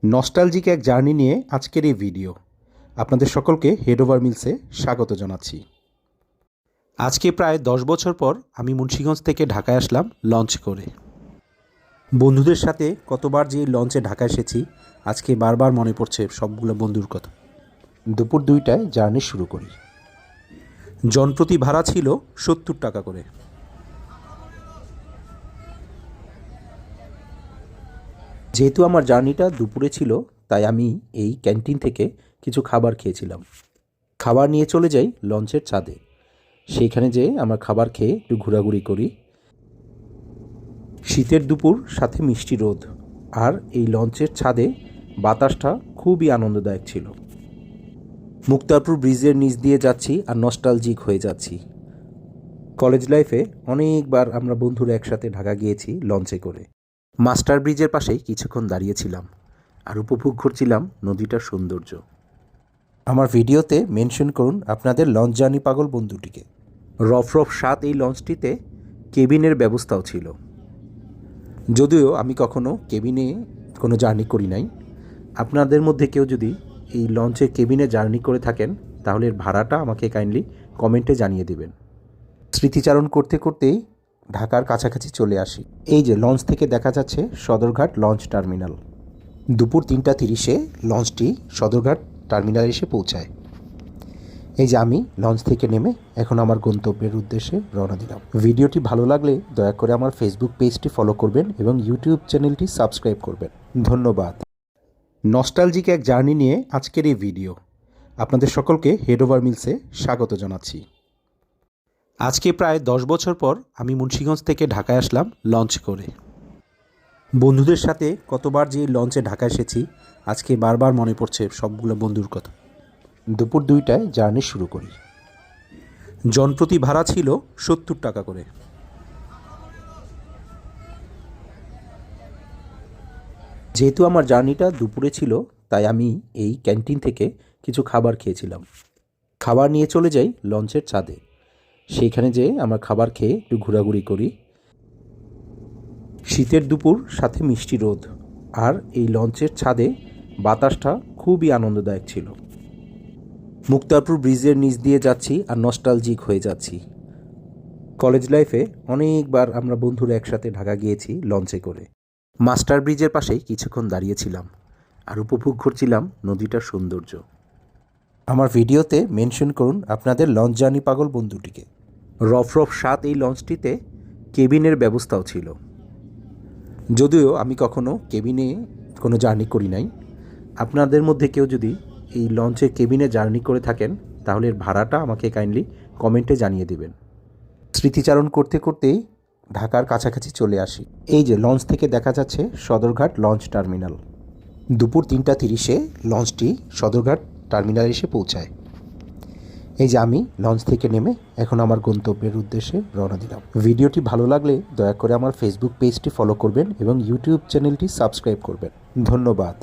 Nostalgic এক journey নিয়ে আজকের এই ভিডিও আপনাদের সকলকে হেড ওভার মিলসে স্বাগত জানাচ্ছি। আজকে প্রায় 10 বছর পর আমি মুন্সিগঞ্জ থেকে ঢাকায় আসলাম লঞ্চ করে। বন্ধুদের সাথে কতবার যে লঞ্চে ঢাকা এসেছি, আজকে বারবার মনে পড়ছে সবগুলো বন্ধুর কথা। দুপুর 2টায় জার্নি শুরু করি। জনপ্রতি ভাড়া ছিল 70 টাকা করে। যেহেতু আমার জার্নিটা দুপুরে ছিল, তাই আমি এই ক্যান্টিন থেকে কিছু খাবার খেয়েছিলাম। খাবার নিয়ে চলে যাই লঞ্চের ছাদে। সেইখানে যেয়ে আমরা খাবার খেয়ে একটু ঘোরাঘুরি করি। শীতের দুপুর, সাথে মিষ্টি রোদ, আর এই লঞ্চের ছাদে বাতাসটা খুবই আনন্দদায়ক ছিল। মুক্তারপুর ব্রিজের নিচ দিয়ে যাচ্ছি আর নস্টালজিক হয়ে যাচ্ছি। কলেজ লাইফে অনেকবার আমরা বন্ধুরা একসাথে ঢাকা গিয়েছি লঞ্চে করে। মাস্টার ব্রিজের পাশেই কিছুক্ষণ দাঁড়িয়েছিলাম আর উপভোগ করছিলাম নদীটার সৌন্দর্য। আমার ভিডিওতে মেনশন করুন আপনাদের লঞ্চ জার্নি পাগল বন্ধুটিকে। রফরফ 7 এই লঞ্চটিতে কেবিনের ব্যবস্থাও ছিল। যদিও আমি কখনো কেবিনে কোনো জার্নি করি নাই। আপনাদের মধ্যে কেউ যদি এই লঞ্চের কেবিনে জার্নি করে থাকেন, তাহলে এর ভাড়াটা আমাকে কাইন্ডলি কমেন্টে জানিয়ে দেবেন। স্মৃতিচারণ করতে করতেই ঢাকার কাছাকাছি চলে আসি। এই যে লঞ্চ থেকে দেখা যাচ্ছে সদরঘাট লঞ্চ টার্মিনাল। দুপুর 3:30-এ লঞ্চটি সদরঘাট টার্মিনালে এসে পৌঁছায়। এই যে আমি লঞ্চ থেকে নেমে এখন আমার গন্তব্যের উদ্দেশ্যে রওনা দিলাম। ভিডিওটি ভালো লাগলে দয়া করে আমার ফেসবুক পেজটি ফলো করবেন এবং ইউটিউব চ্যানেলটি সাবস্ক্রাইব করবেন। ধন্যবাদ। নস্টালজিক এক জার্নি নিয়ে আজকের এই ভিডিও আপনাদের সকলকে হেড ওভার মিলসে স্বাগত জানাচ্ছি। আজকে প্রায় 10 বছর পর আমি মুন্সিগঞ্জ থেকে ঢাকায় আসলাম লঞ্চ করে। বন্ধুদের সাথে কতবার যে লঞ্চে ঢাকা এসেছি, আজকে বারবার মনে পড়ছে সবগুলো বন্ধুর কথা। দুপুর 2টায় জার্নি শুরু করি। জনপ্রতি ভাড়া ছিল 70 টাকা করে। যেহেতু আমার জার্নিটা দুপুরে ছিল, তাই আমি এই ক্যান্টিন থেকে কিছু খাবার খেয়েছিলাম। খাবার নিয়ে চলে যাই লঞ্চের ছাদে। সেইখানে যেয়ে আমরা খাবার খেয়ে একটু ঘোরাঘুরি করি। শীতের দুপুর, সাথে মিষ্টি রোদ, আর এই লঞ্চের ছাদে বাতাসটা খুবই আনন্দদায়ক ছিল। মুক্তারপুর ব্রিজের নিচ দিয়ে যাচ্ছি আর নস্টালজিক হয়ে যাচ্ছি। কলেজ লাইফে অনেকবার আমরা বন্ধুরা একসাথে ঢাকা গিয়েছি লঞ্চে করে। মাস্টার ব্রিজের পাশেই কিছুক্ষণ দাঁড়িয়েছিলাম আর উপভোগ করছিলাম নদীটার সৌন্দর্য। আমার ভিডিওতে মেনশন করুন আপনাদের লঞ্চ জার্নি পাগল বন্ধুটিকে। রফরফ 7 এই লঞ্চটিতে কেবিনের ব্যবস্থাও ছিল। যদিও আমি কখনো কেবিনে কোনো জার্নি করি নাই। আপনাদের মধ্যে কেউ যদি এই লঞ্চের কেবিনে জার্নি করে থাকেন, তাহলে এর ভাড়াটা আমাকে কাইন্ডলি কমেন্টে জানিয়ে দেবেন। স্মৃতিচারণ করতে করতেই ঢাকার কাছাকাছি চলে আসি। এই যে লঞ্চ থেকে দেখা যাচ্ছে সদরঘাট লঞ্চ টার্মিনাল। দুপুর 3:30-এ লঞ্চটি সদরঘাট টার্মিনালে এসে পৌঁছায়। এই যে আমি লঞ্চ থেকে নেমে এখন আমার গন্তব্যের উদ্দেশ্যে রওনা দিলাম। ভিডিওটি ভালো লাগলে দয়া করে আমার ফেসবুক পেজটি ফলো করবেন এবং ইউটিউব চ্যানেলটি সাবস্ক্রাইব করবেন। ধন্যবাদ।